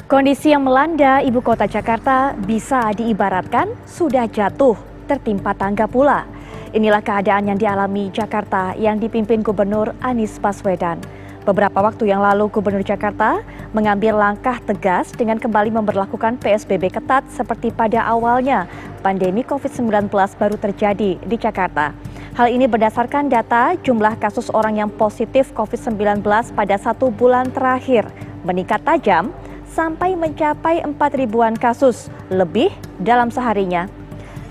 Kondisi yang melanda ibu kota Jakarta bisa diibaratkan sudah jatuh, tertimpa tangga pula. Inilah keadaan yang dialami Jakarta yang dipimpin Gubernur Anies Baswedan. Beberapa waktu yang lalu Gubernur Jakarta mengambil langkah tegas dengan kembali memberlakukan PSBB ketat seperti pada awalnya pandemi COVID-19 baru terjadi di Jakarta. Hal ini berdasarkan data jumlah kasus orang yang positif COVID-19 pada 1 bulan terakhir meningkat tajam sampai mencapai 4 ribuan kasus lebih dalam seharinya.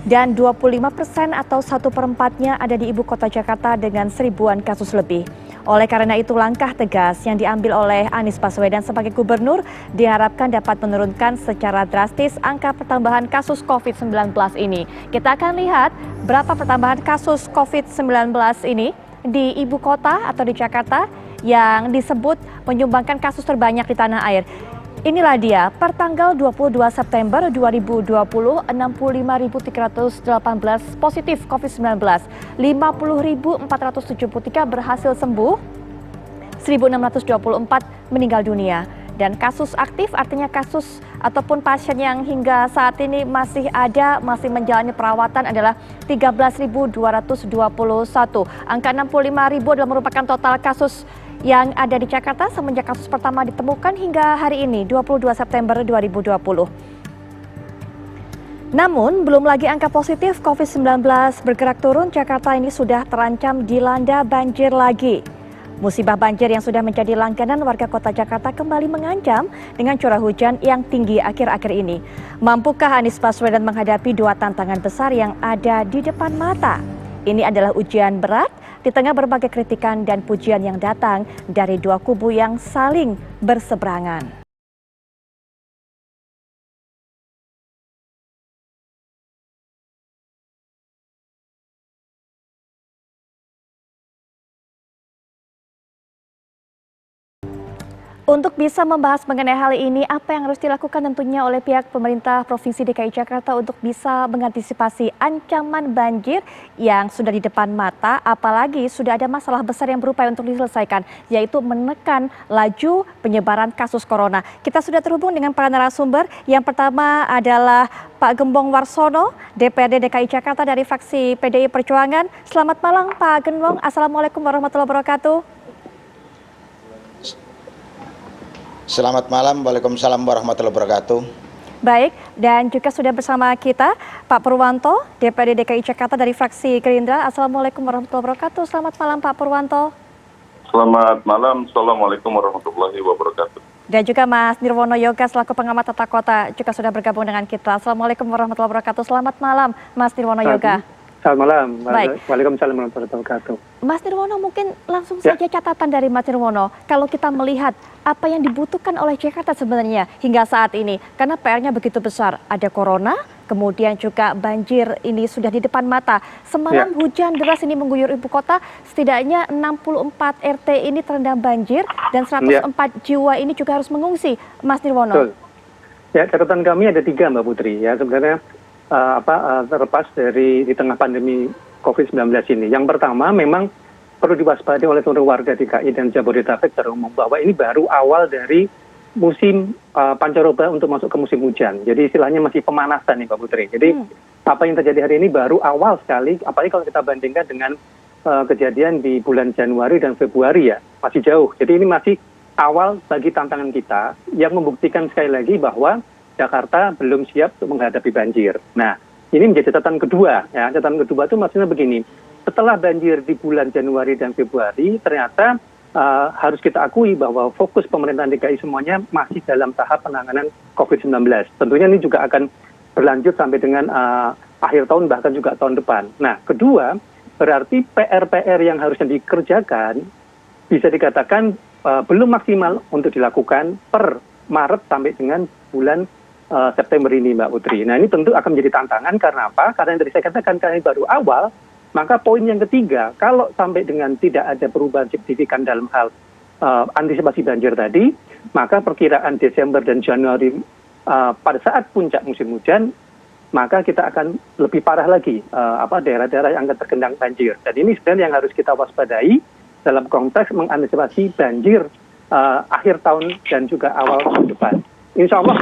Dan 25% atau 1/4-nya ada di ibu kota Jakarta dengan 1.000-an kasus lebih. Oleh karena itu langkah tegas yang diambil oleh Anies Baswedan sebagai gubernur diharapkan dapat menurunkan secara drastis angka pertambahan kasus COVID-19 ini. Kita akan lihat berapa pertambahan kasus COVID-19 ini di ibu kota atau di Jakarta yang disebut menyumbangkan kasus terbanyak di tanah air. Inilah dia, per tanggal 22 September 2020, 65.318 positif COVID-19, 50.473 berhasil sembuh, 1.624 meninggal dunia. Dan kasus aktif artinya kasus ataupun pasien yang hingga saat ini masih menjalani perawatan adalah 13.221. Angka 65.000 adalah merupakan total kasus yang ada di Jakarta semenjak kasus pertama ditemukan hingga hari ini, 22 September 2020. Namun, belum lagi angka positif COVID-19 bergerak turun, Jakarta ini sudah terancam dilanda banjir lagi. Musibah banjir yang sudah menjadi langganan warga kota Jakarta kembali mengancam dengan curah hujan yang tinggi akhir-akhir ini. Mampukah Anies Baswedan menghadapi dua tantangan besar yang ada di depan mata? Ini adalah ujian berat di tengah berbagai kritikan dan pujian yang datang dari dua kubu yang saling berseberangan. Untuk bisa membahas mengenai hal ini, apa yang harus dilakukan tentunya oleh pihak pemerintah Provinsi DKI Jakarta untuk bisa mengantisipasi ancaman banjir yang sudah di depan mata, apalagi sudah ada masalah besar yang berupaya untuk diselesaikan, yaitu menekan laju penyebaran kasus corona. Kita sudah terhubung dengan para narasumber. Yang pertama adalah Pak Gembong Warsono, DPRD DKI Jakarta dari fraksi PDI Perjuangan. Selamat malam Pak Gembong, Assalamualaikum warahmatullahi wabarakatuh. Selamat malam, Waalaikumsalam warahmatullahi wabarakatuh. Baik, dan juga sudah bersama kita Pak Purwanto, DPRD DKI Jakarta dari fraksi Gerindra. Assalamualaikum warahmatullahi wabarakatuh. Selamat malam Pak Purwanto. Selamat malam, Assalamualaikum warahmatullahi wabarakatuh. Dan juga Mas Nirwono Yoga selaku pengamat tata kota juga sudah bergabung dengan kita. Assalamualaikum warahmatullahi wabarakatuh. Selamat malam Mas Nirwono Yoga. Selamat malam. Baik. Waalaikumsalam warahmatullahi wabarakatuh. Mas Nirwono, mungkin langsung saja catatan dari Mas Nirwono. Kalau kita melihat apa yang dibutuhkan oleh Jakarta sebenarnya hingga saat ini. Karena PR-nya begitu besar. Ada corona, kemudian juga banjir ini sudah di depan mata. Semalam hujan deras ini mengguyur ibu kota. Setidaknya 64 RT ini terendam banjir dan 104 jiwa ini juga harus mengungsi. Mas Nirwono. Betul. Ya, catatan kami ada 3 Mbak Putri. Ya, sebenarnya terlepas dari di tengah pandemi COVID-19 ini. Yang pertama memang perlu diwaspadai oleh seluruh warga DKI dan Jabodetabek secara umum bahwa ini baru awal dari musim pancaroba untuk masuk ke musim hujan. Jadi istilahnya masih pemanasan nih Mbak Putri. Jadi apa yang terjadi hari ini baru awal sekali, apalagi kalau kita bandingkan dengan kejadian di bulan Januari dan Februari ya, masih jauh. Jadi ini masih awal bagi tantangan kita yang membuktikan sekali lagi bahwa Jakarta belum siap untuk menghadapi banjir. Nah, ini menjadi catatan kedua. Ya. Catatan kedua itu maksudnya begini, setelah banjir di bulan Januari dan Februari, ternyata harus kita akui bahwa fokus pemerintahan DKI semuanya masih dalam tahap penanganan COVID-19. Tentunya ini juga akan berlanjut sampai dengan akhir tahun, bahkan juga tahun depan. Nah, kedua, berarti PR-PR yang harusnya dikerjakan bisa dikatakan belum maksimal untuk dilakukan per Maret sampai dengan bulan September ini Mbak Putri. Nah ini tentu akan menjadi tantangan karena apa? Karena yang tadi saya katakan karena ini baru awal, maka poin yang ketiga, kalau sampai dengan tidak ada perubahan signifikan dalam hal antisipasi banjir tadi, maka perkiraan Desember dan Januari pada saat puncak musim hujan, maka kita akan lebih parah lagi daerah-daerah yang akan tergenang banjir. Dan ini sebenarnya yang harus kita waspadai dalam konteks mengantisipasi banjir akhir tahun dan juga awal tahun depan. insya Allah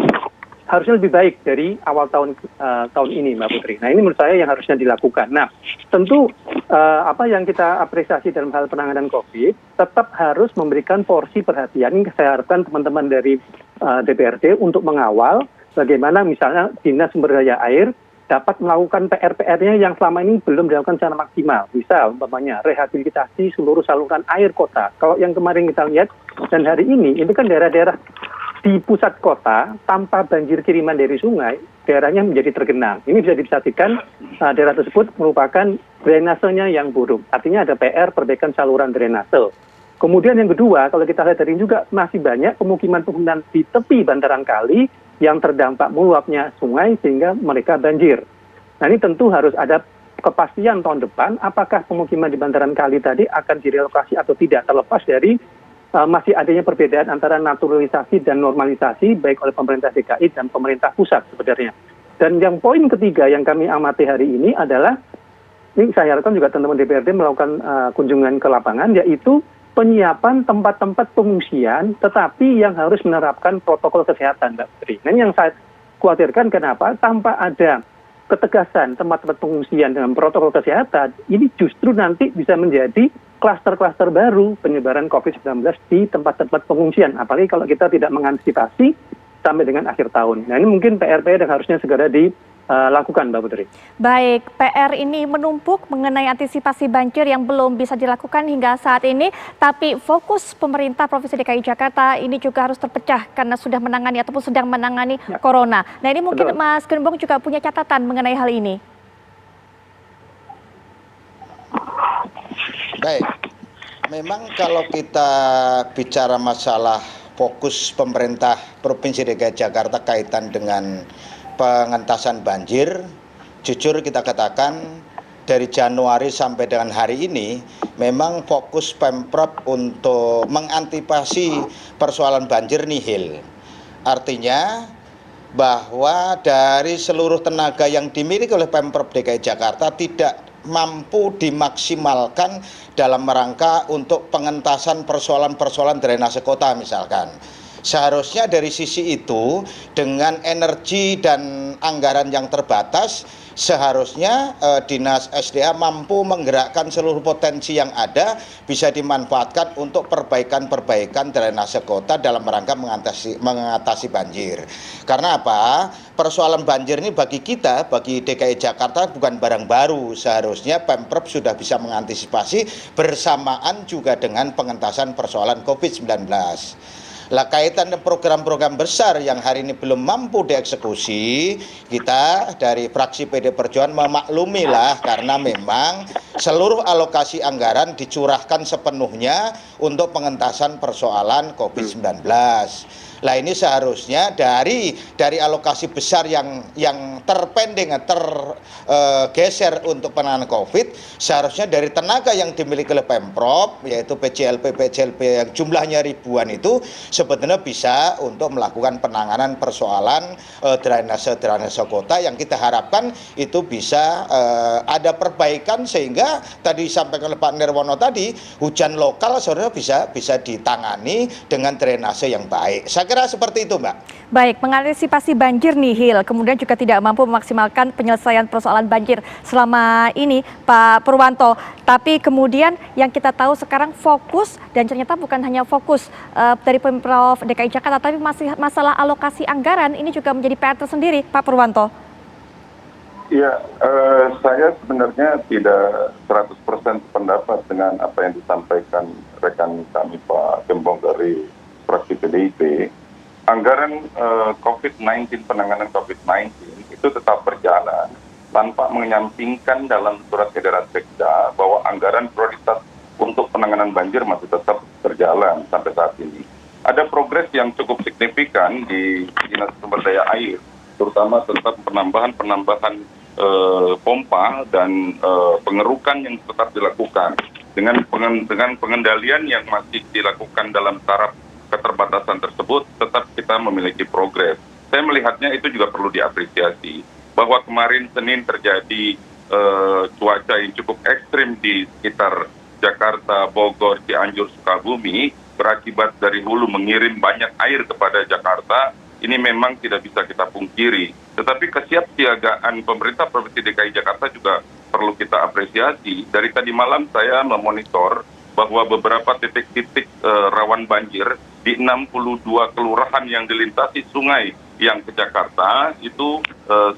harusnya lebih baik dari awal tahun ini, Mbak Putri. Nah, ini menurut saya yang harusnya dilakukan. Nah, tentu apa yang kita apresiasi dalam hal penanganan COVID tetap harus memberikan porsi perhatian. Ini saya harapkan teman-teman dari DPRD untuk mengawal bagaimana misalnya Dinas Sumber Daya Air dapat melakukan PR-PR-nya yang selama ini belum dilakukan secara maksimal. Misal, umpamanya rehabilitasi seluruh saluran air kota. Kalau yang kemarin kita lihat dan hari ini, itu kan daerah-daerah di pusat kota tanpa banjir kiriman dari sungai, daerahnya menjadi tergenang. Ini bisa dipastikan daerah tersebut merupakan drainasenya yang buruk. Artinya ada PR perbaikan saluran drainase. Kemudian yang kedua, kalau kita lihat dari ini juga masih banyak pemukiman-pemukiman di tepi bantaran kali yang terdampak meluapnya sungai sehingga mereka banjir. Nah, ini tentu harus ada kepastian tahun depan apakah pemukiman di bantaran kali tadi akan direlokasi atau tidak, terlepas dari masih adanya perbedaan antara naturalisasi dan normalisasi baik oleh pemerintah DKI dan pemerintah pusat sebenarnya. Dan yang poin ketiga yang kami amati hari ini adalah, ini saya harapkan juga teman-teman DPRD melakukan kunjungan ke lapangan, yaitu penyiapan tempat-tempat pengungsian tetapi yang harus menerapkan protokol kesehatan, Mbak Putri. Nah, yang saya khawatirkan kenapa tanpa ada ketegasan tempat-tempat pengungsian dengan protokol kesehatan, ini justru nanti bisa menjadi klaster-klaster baru penyebaran COVID-19 di tempat-tempat pengungsian. Apalagi kalau kita tidak mengantisipasi sampai dengan akhir tahun. Nah, ini mungkin PR-PR yang harusnya segera dilakukan, Mbak Putri. Baik, PR ini menumpuk mengenai antisipasi banjir yang belum bisa dilakukan hingga saat ini, tapi fokus pemerintah Provinsi DKI Jakarta ini juga harus terpecah karena sudah menangani ataupun sedang menangani Corona. Nah, ini mungkin Betul. Mas Gembong juga punya catatan mengenai hal ini. Baik, memang kalau kita bicara masalah fokus pemerintah Provinsi DKI Jakarta kaitan dengan pengentasan banjir, jujur kita katakan dari Januari sampai dengan hari ini memang fokus Pemprov untuk mengantisipasi persoalan banjir nihil. Artinya bahwa dari seluruh tenaga yang dimiliki oleh Pemprov DKI Jakarta tidak mampu dimaksimalkan dalam rangka untuk pengentasan persoalan-persoalan drainase kota misalkan. Seharusnya dari sisi itu dengan energi dan anggaran yang terbatas seharusnya Dinas SDA mampu menggerakkan seluruh potensi yang ada bisa dimanfaatkan untuk perbaikan-perbaikan drainase kota dalam rangka mengatasi banjir. Karena apa? Persoalan banjir ini bagi kita, bagi DKI Jakarta bukan barang baru. Seharusnya Pemprov sudah bisa mengantisipasi bersamaan juga dengan pengentasan persoalan COVID-19. Lah kaitan dengan program-program besar yang hari ini belum mampu dieksekusi, kita dari fraksi PD Perjuangan memaklumi lah karena memang seluruh alokasi anggaran dicurahkan sepenuhnya untuk pengentasan persoalan COVID-19. Lah ini seharusnya dari alokasi besar yang terpending, tergeser untuk penanganan COVID, seharusnya dari tenaga yang dimiliki oleh Pemprov, yaitu PCLP yang jumlahnya ribuan itu sebetulnya bisa untuk melakukan penanganan persoalan drainase kota yang kita harapkan itu bisa ada perbaikan sehingga tadi disampaikan oleh Pak Nirwono tadi, hujan lokal sebenarnya bisa ditangani dengan drainase yang baik. Saya kira seperti itu, Mbak. Baik, mengantisipasi banjir nihil, kemudian juga tidak mampu memaksimalkan penyelesaian persoalan banjir selama ini, Pak Purwanto. Tapi kemudian yang kita tahu sekarang fokus, dan ternyata bukan hanya fokus dari Pemprov DKI Jakarta, tapi masih masalah alokasi anggaran, ini juga menjadi PR tersendiri, Pak Purwanto. Ya, saya sebenarnya tidak 100% pendapat dengan apa yang disampaikan rekan kami Pak Gembong dari fraksi PDIP. Anggaran COVID-19, penanganan COVID-19 itu tetap berjalan tanpa menyampingkan dalam surat edaran Sekda bahwa anggaran prioritas untuk penanganan banjir masih tetap berjalan sampai saat ini. Ada progres yang cukup signifikan di Dinas Sumber Daya Air, terutama tentang penambahan pompa dan pengerukan yang tetap dilakukan dengan pengendalian yang masih dilakukan dalam taraf keterbatasan tersebut, tetap kita memiliki progres. Saya melihatnya itu juga perlu diapresiasi bahwa kemarin Senin terjadi cuaca yang cukup ekstrim di sekitar Jakarta, Bogor, Cianjur, Sukabumi, berakibat dari hulu mengirim banyak air kepada Jakarta ini memang tidak bisa kita pungkiri. Tetapi kesiapsiagaan pemerintah Provinsi DKI Jakarta juga perlu kita apresiasi. Dari tadi malam saya memonitor bahwa beberapa titik-titik rawan banjir di 62 kelurahan yang dilintasi sungai yang ke Jakarta itu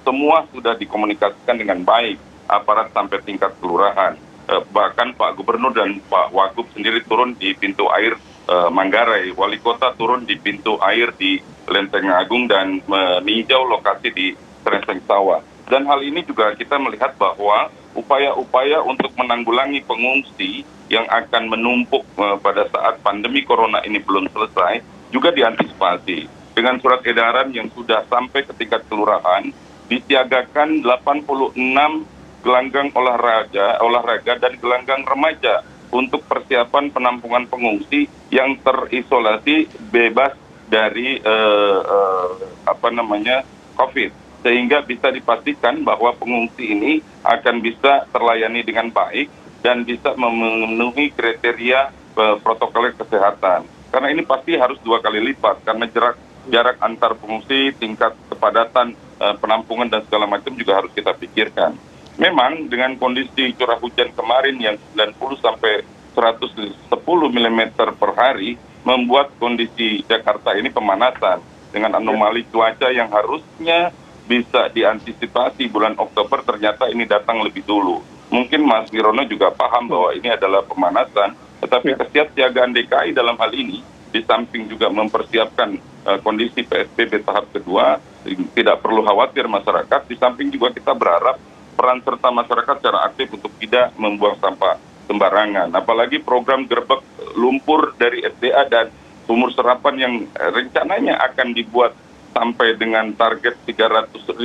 semua sudah dikomunikasikan dengan baik aparat sampai tingkat kelurahan. Bahkan Pak Gubernur dan Pak Wagub sendiri turun di pintu air Manggarai, Wali Kota turun di pintu air di Lenteng Agung dan meninjau lokasi di Trengseng Sawah. Dan hal ini juga kita melihat bahwa upaya-upaya untuk menanggulangi pengungsi yang akan menumpuk pada saat pandemi corona ini belum selesai juga diantisipasi. Dengan surat edaran yang sudah sampai ke tingkat kelurahan, disiagakan 86 gelanggang olahraga dan gelanggang remaja untuk persiapan penampungan pengungsi yang terisolasi bebas dari COVID, sehingga bisa dipastikan bahwa pengungsi ini akan bisa terlayani dengan baik dan bisa memenuhi kriteria protokol kesehatan. Karena ini pasti harus 2 kali lipat karena jarak antar pengungsi, tingkat kepadatan penampungan dan segala macam juga harus kita pikirkan. Memang dengan kondisi curah hujan kemarin yang 90 sampai 110 mm per hari membuat kondisi Jakarta ini pemanasan dengan anomali cuaca yang harusnya bisa diantisipasi bulan Oktober, ternyata ini datang lebih dulu. Mungkin Mas Wirono juga paham bahwa ini adalah pemanasan, tetapi kesiapsiagaan DKI dalam hal ini di samping juga mempersiapkan kondisi PSBB tahap kedua, tidak perlu khawatir masyarakat. Di samping juga kita berharap peran serta masyarakat secara aktif untuk tidak membuang sampah sembarangan. Apalagi program gerbek lumpur dari SDA dan sumur serapan yang rencananya akan dibuat sampai dengan target 300.000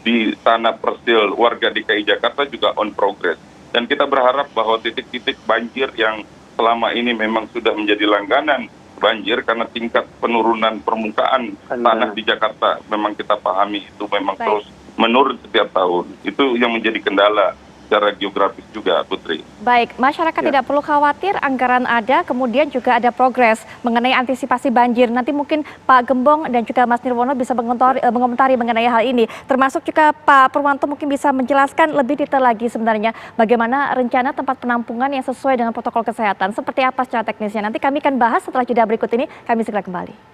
di tanah persil warga DKI Jakarta juga on progress. Dan kita berharap bahwa titik-titik banjir yang selama ini memang sudah menjadi langganan banjir karena tingkat penurunan permukaan tanah di Jakarta memang kita pahami itu memang terus menurun setiap tahun. Itu yang menjadi kendala secara geografis juga, Putri. Baik, masyarakat tidak perlu khawatir, anggaran ada, kemudian juga ada progres mengenai antisipasi banjir. Nanti mungkin Pak Gembong dan juga Mas Nirwono bisa mengomentari mengenai hal ini. Termasuk juga Pak Purwanto mungkin bisa menjelaskan lebih detail lagi sebenarnya bagaimana rencana tempat penampungan yang sesuai dengan protokol kesehatan. Seperti apa secara teknisnya. Nanti kami akan bahas setelah jeda berikut ini, kami segera kembali.